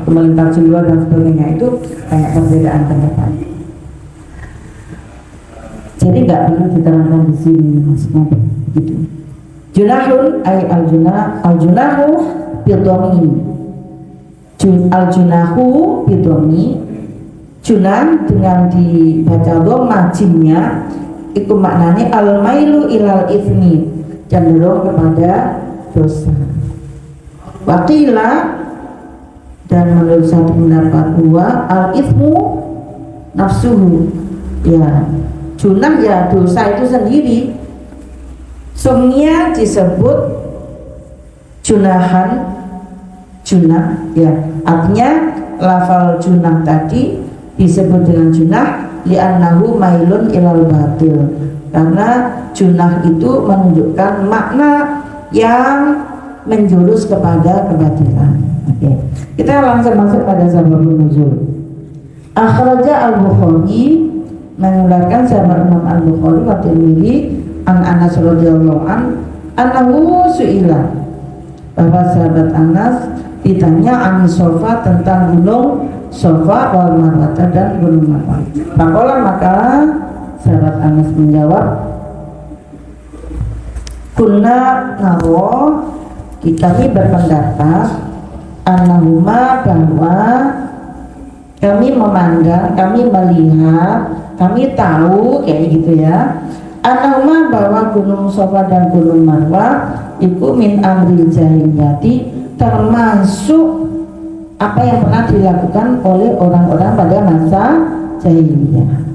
melintasi luar dan sebagainya, itu banyak perbedaan pendapat. Jadi nggak perlu diterangkan di sini, maksudnya gitu. Junahun ay al-junahu bidhomi. Al-junahu bidhomi, junah dengan dibaca dhamma jimnya, itu maknanya al-mailu ilal ithmi, cenderung kepada dosa. Waqila, dan menurut satu pendapat dua, al-ithmu nafsuhu, ya junah ya dosa itu sendiri. Sumnya disebut junahan, junah ya, artinya lafal junah tadi disebut dengan junah li'annahu mailun ilal batil, karena junah itu menunjukkan makna yang menjurus kepada kebatilan. Oke. Kita langsung masuk pada sababun nuzul. Akhraja al-Bukhari, mengeluarkan sahabat Imam al-Bukhari wa Tirmidzi an Anas radhiyallahu anhu su'ila, bahwa sahabat Anas ditanya an Sofa, tentang gunung Sofa wal Marwah, dan gunung Marwah. Maka sahabat Anas menjawab, kunna naro, kami berpendapat, annahuma, bahwa kami memandang, kami melihat, kami tahu, kayak gitu ya, annahuma, bahwa gunung Sofa dan gunung Marwah itu min amril jahiliyati, termasuk apa yang pernah dilakukan oleh orang-orang pada masa jahiliyah.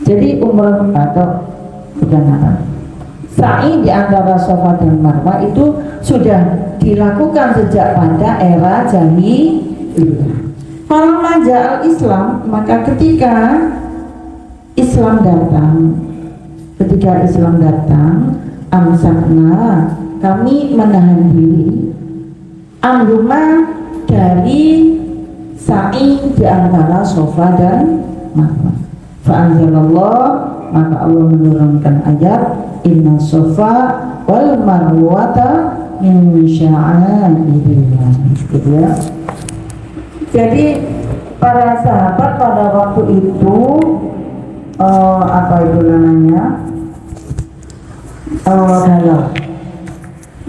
Jadi umrah atau bukan apa, sa'i di antara Sofa dan Marwah itu sudah dilakukan sejak pada era jahiliyah. Kalau majal Islam, maka ketika Islam datang, amsakna, kami menahan diri, anhuma, dari sa'i di antara Sofa dan Marwah. Fa'anzalallah, maka Allah menurunkan ayat, inna Sofa wal Marwata min sya'airillah, gitu ya. Jadi para sahabat pada waktu itu apa itu namanya, galau.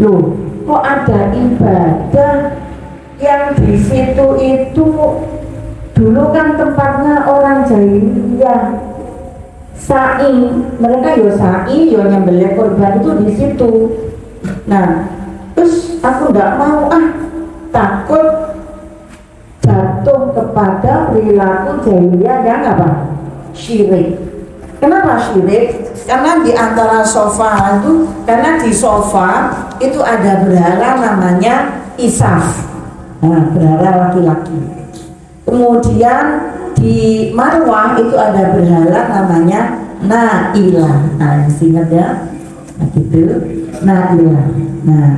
Loh, kok ada ibadah yang di situ itu dulu kan tempatnya orang jahiliyah, sa'i, mereka yo sa'i, yo nyembelih korban itu di situ. Nah, terus aku nggak mau, takut jatuh kepada perilaku jahiliyah yang apa? Syirik. Kenapa syirik? Karena di antara Sofa itu, karena di Sofa itu ada berhala namanya Isaf, berhala laki-laki. Kemudian di Marwah itu ada berhala namanya Nailah. Nah, ingat ya, nah, gitu, Nailah. Nah,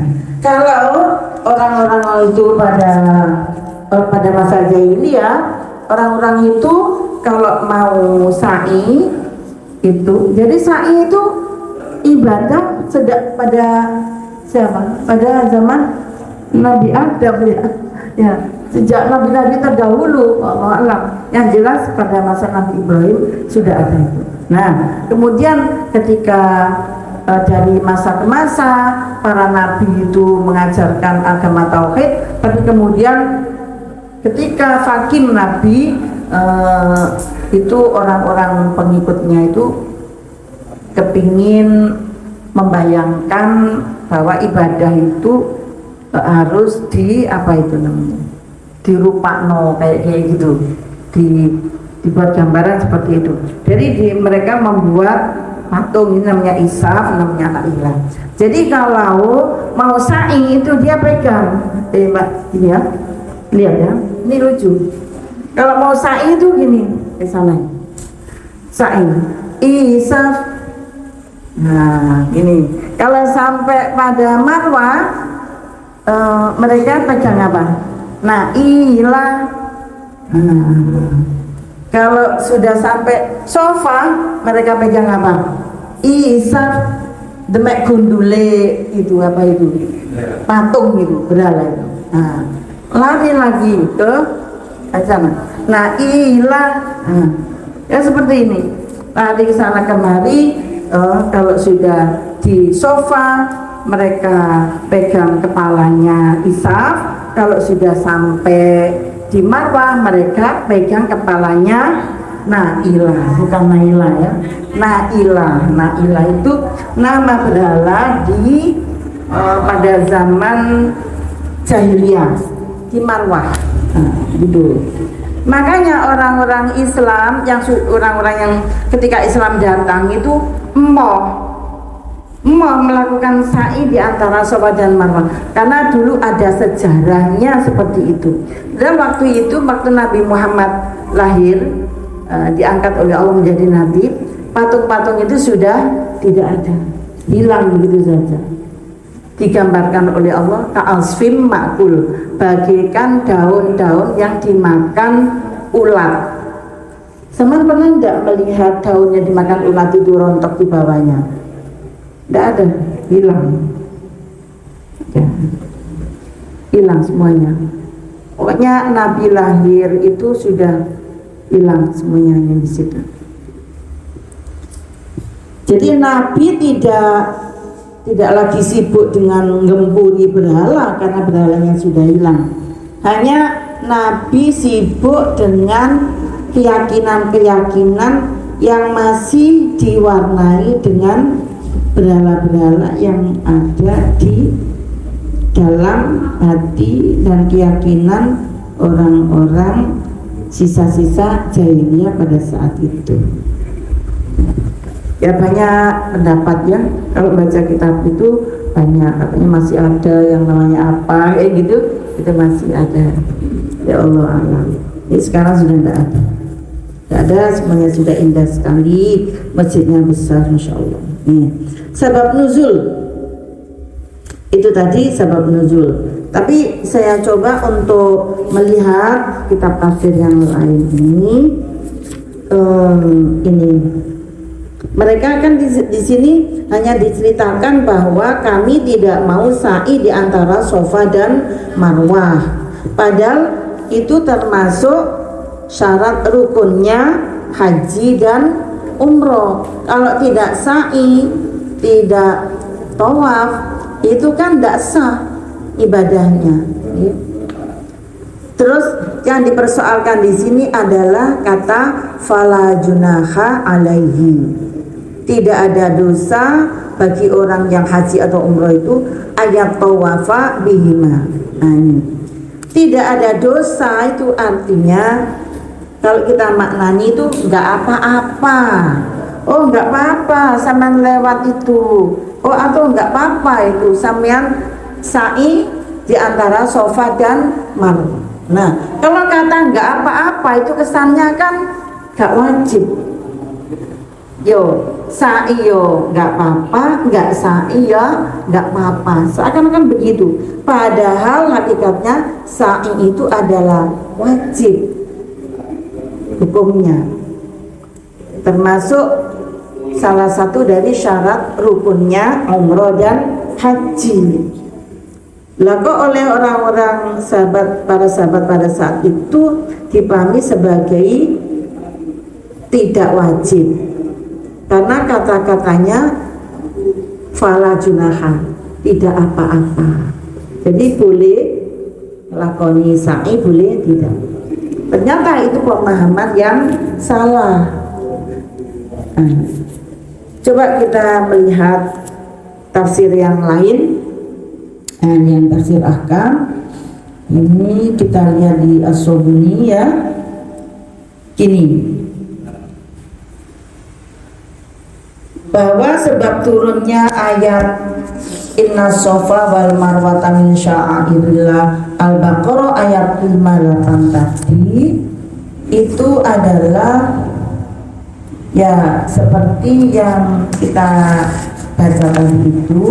kalau orang-orang itu pada masa jahiliyah, orang-orang itu kalau mau sa'i itu, jadi sa'i itu ibadah sejak pada siapa? Pada zaman Nabi Adam ya. Ya, sejak nabi-nabi terdahulu, Allah alam. Yang jelas pada masa Nabi Ibrahim sudah ada itu. Nah, kemudian ketika dari masa ke masa para nabi itu mengajarkan agama tauhid, tapi kemudian ketika Fakim Nabi itu orang-orang pengikutnya itu kepingin membayangkan bahwa ibadah itu harus apa itu namanya, dirupakno kayak gitu, dibuat gambaran seperti itu. Jadi mereka membuat patung, ini namanya Isaf, namanya Nailah. Jadi kalau mau sa'i itu dia pegang, mbak, ini ya, lihat ya, ini lucu. Kalau mau sa'i itu gini, ke sana, sa'i, Isaf. Nah, gini. Kalau sampai pada Marwah, mereka pegang apa? Nailah. Kalau sudah sampai sofa, mereka pegang apa? Isaf. Demek gundule itu apa itu? Patung itu, berhala itu. Nah, lari lagi ke sana. Nailah. Ya seperti ini. Lari ke sana kemari. Kalau sudah di sofa, mereka pegang kepalanya Isaf. Kalau sudah sampai di Marwah, mereka pegang kepalanya Nailah, bukan Nailah ya. Nailah. Nailah itu nama berhala pada zaman jahiliyah di Marwah. Gitu. Makanya orang-orang Islam orang-orang yang ketika Islam datang itu mau melakukan sa'i di antara Safa dan Marwah, karena dulu ada sejarahnya seperti itu. Dan waktu Nabi Muhammad lahir, diangkat oleh Allah menjadi nabi, patung-patung itu sudah tidak ada, hilang begitu saja. Digambarkan oleh Allah ka'asfim ma'kul, bagaikan daun-daun yang dimakan ulat. Sama pernah tidak melihat daunnya dimakan ulat itu rontok di bawahnya? Tidak ada, hilang ya. Hilang semuanya. Pokoknya Nabi lahir itu sudah hilang semuanya yang di situ. Jadi Nabi tidak lagi sibuk dengan menggempuri berhala karena berhalanya sudah hilang. Hanya Nabi sibuk dengan keyakinan-keyakinan yang masih diwarnai dengan berhala-berhala yang ada di dalam hati dan keyakinan orang-orang sisa-sisa jahiliyah pada saat itu. Ya banyak pendapat ya, kalau baca kitab itu banyak, katanya masih ada yang namanya apa kayak gitu, itu masih ada. Ya Allah alam. Ini sekarang sudah tidak ada. Tidak ada, semuanya sudah indah sekali, masjidnya besar, masya Allah. Sabab nuzul itu tadi sabab nuzul. Tapi saya coba untuk melihat kitab tafsir yang lain ini. Mereka kan di sini hanya diceritakan bahwa kami tidak mau sa'i di antara Safa dan Marwah. Padahal itu termasuk syarat rukunnya haji dan umroh. Kalau tidak sa'i, tidak tawaf, itu kan tidak sah ibadahnya. Terus yang dipersoalkan di sini adalah kata fala junaha alaihi. Tidak ada dosa bagi orang yang haji atau umroh itu ayat tawafa bihima. Tidak ada dosa itu artinya kalau kita maknani itu nggak apa-apa. Oh nggak apa-apa sampean lewat itu. Oh atau nggak apa-apa itu sampean sa'i di antara Safa dan Marwah. Nah, kalau kata nggak apa-apa itu kesannya kan nggak wajib. Yo, sa'i yo nggak apa-apa, nggak sa'i ya nggak apa-apa. Seakan-akan begitu. Padahal hakikatnya sa'i itu adalah wajib hukumnya. Termasuk salah satu dari syarat rukunnya umroh dan haji. Lalu oleh orang-orang para sahabat pada saat itu dipahami sebagai tidak wajib, karena kata-katanya fala junaha, tidak apa-apa. Jadi boleh lakoni sa'i, boleh tidak. Ternyata itu pemahaman yang salah. Coba kita melihat tafsir yang lain, yang tafsir ahkam. Ini kita lihat di As-Sobuni ya. Gini, bahwa sebab turunnya ayat Inna Sofa wal Marwata min sya'airillah Al-Baqarah ayat 58 tadi itu adalah ya seperti yang kita baca tadi itu,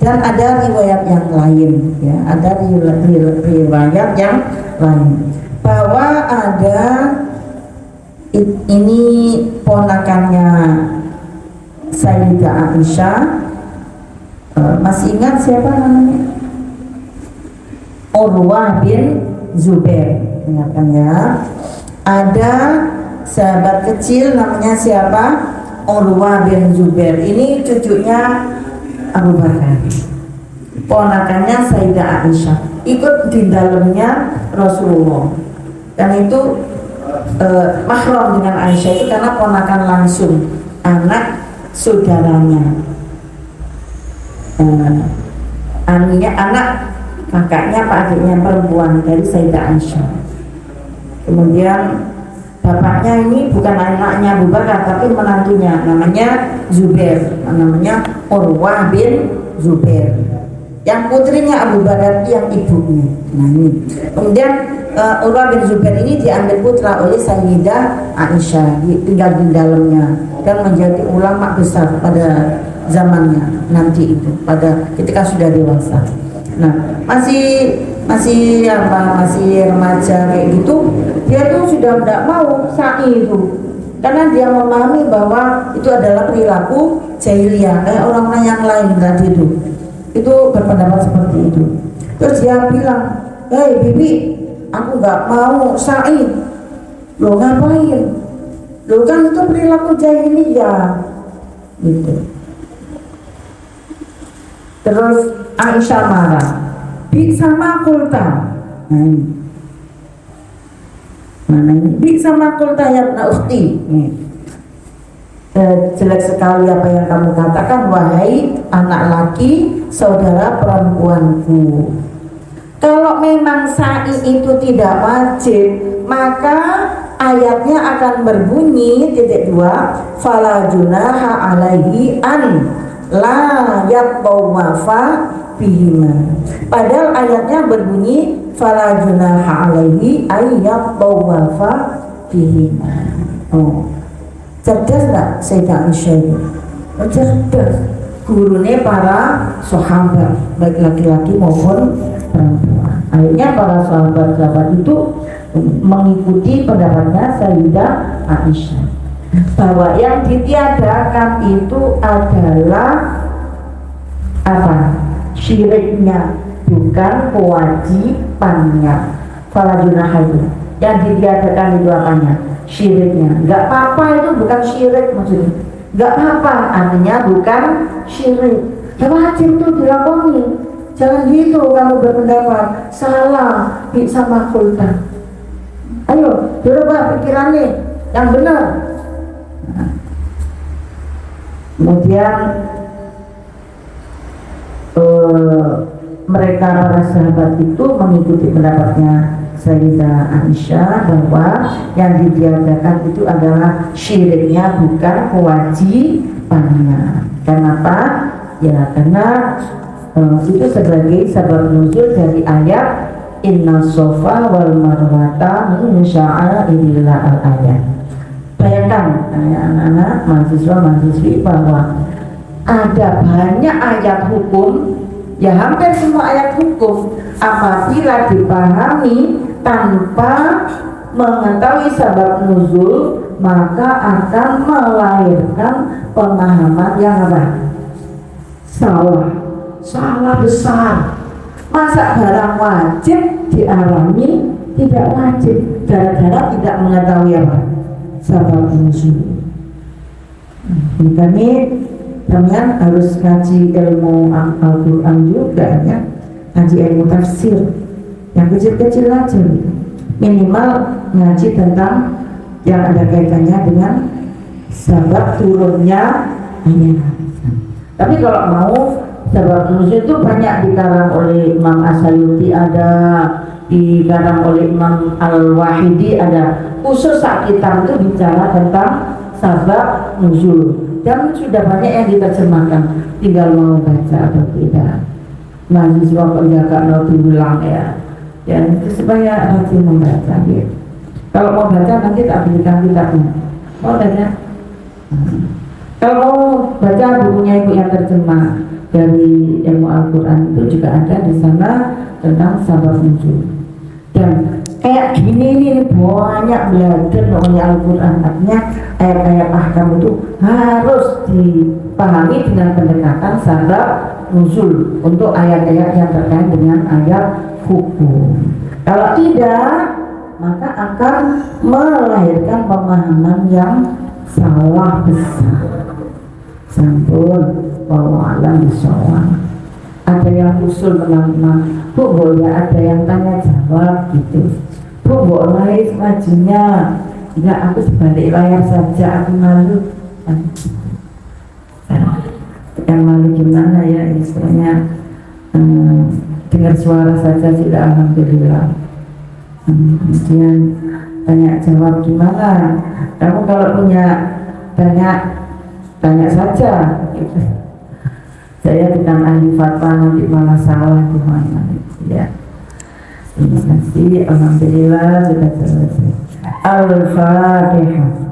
dan ada riwayat yang lain ya, ada riwayat yang lain bahwa ada ini ponakannya Sayyidah Aisyah. Masih ingat siapa namanya? Urwah bin Zubair, ingatkan ya. Ada sahabat kecil namanya siapa? Urwah bin Zubair. Ini cucunya Abu Bakar, ponakannya Sayyidah Aisyah, ikut di dalamnya Rasulullah, dan itu mahram dengan Aisyah itu karena ponakan langsung, anak saudaranya, anak kakaknya, pak adiknya perempuan dari Sayyidah Aisyah. Kemudian bapaknya ini bukan anaknya Abu Bakar tapi menantunya, namanya Zubair, namanya Urwah bin Zubair. Yang putrinya Abu Bakar yang ibunya. Nah ini. Kemudian Urwah bin Zubair ini diambil putra oleh Sayyidah Aisyah, tinggal di dalamnya dan menjadi ulama besar pada zamannya nanti itu, pada ketika sudah dewasa. Nah masih remaja kayak gitu, dia tuh sudah tidak mau sa'i itu, karena dia memahami bahwa itu adalah perilaku jahiliyah kayak orang-orang yang lain tadi itu berpendapat seperti itu. Terus dia bilang, hei bibi, aku nggak mau sa'i. Lo ngapain? Lo kan itu perilaku jahiliyah gitu. Terus Aisyah marah, bi sama kulta. Mana ini? Bi sama kulta ya ukhti. Jelek sekali apa yang kamu katakan, wahai anak laki saudara perempuanku. Kalau memang sa'i itu tidak wajib, maka ayatnya akan berbunyi fala junaha alaihi an la yatawafa bihima. Padahal ayatnya berbunyi fala junaha alaihi ayat tawafa bihima. Oh, cerdas nggak Sayyidah Aisyah itu? Cerdas. Gurunya para sahabat, baik laki-laki maupun perempuan. Akhirnya para sahabat-sahabat itu mengikuti pendapatnya Sayyidah Aisyah, bahwa yang ditiadakan itu adalah apa? Syiriknya, bukan kewajibannya. Fala junaha itu yang ditiadakan itu apanya? Syiriknya. Enggak apa-apa, itu bukan syirik maksudnya. Enggak apa-apa artinya bukan syirik. Ya wajib itu dilakoni. Jangan gitu kamu berpendapat salah sama kulta. Ayo berubah pikirannya yang benar. Kemudian mereka para sahabat itu mengikuti pendapatnya Sayyidah Aisyah bahwa yang ditiadakan itu adalah syiriknya, bukan kewajibannya. Kenapa? Ya karena itu sebagai sebab nuzul dari ayat inna sofa wal marwata min sya'airillah al-ayat. Bayangkan anak-anak mahasiswa-mahasiswi bahwa ada banyak ayat hukum, ya hampir semua ayat hukum apabila dipahami tanpa mengetahui sebab nuzul, maka akan melahirkan pemahaman yang apa? Salah besar. Masa barang wajib dialami tidak wajib gara-gara tidak mengetahui apa? Sebab nuzul. Kami kalian harus ngaji ilmu Al-Quran juga ya, ngaji ilmu tafsir yang kecil-kecil aja, minimal ngaji tentang yang ada kaitannya dengan sebab turunnya ayat. Tapi kalau mau sebab nuzul itu banyak dikarang oleh Imam As-Sayuti, ada dikarang oleh Imam Al-Wahidi, ada khusus saat kita itu bicara tentang sebab nuzul. Dan sudah banyak yang diterjemahkan, tinggal mau baca atau tidak. Mahasiswa penjaga mau diulang ya, supaya nanti membaca gitu. Kalau mau baca nanti tak berikan kitabnya. Mau baca? Kalau mau baca bukunya ibu yang terjemah dari ilmu Al-Quran itu juga ada di sana tentang sabab nuzul. Dan kayak gini ini banyak belajar namanya Al-Quran, artinya ayat-ayat ahkam itu harus dipahami dengan pendekatan sabab nuzul untuk ayat-ayat yang terkait dengan ayat hukum. Kalau tidak, maka akan melahirkan pemahaman yang salah besar. Sampun wallahu a'lam bishawab. Ada yang usul menang-menang, Bu boleh ada yang tanya jawab gitu. Bu boleh ngajinya, enggak aku sebalik layar saja, aku malu. Yang malu gimana ya istilahnya, dengar suara saja sudah alhamdulillah. Kemudian tanya jawab gimana? Kamu kalau punya tanya saja gitu. Saya bukan ahli fatwa, nanti malah salah gimana ya. Terima kasih, alhamdulillah sudah selesai. Al-Fatihah.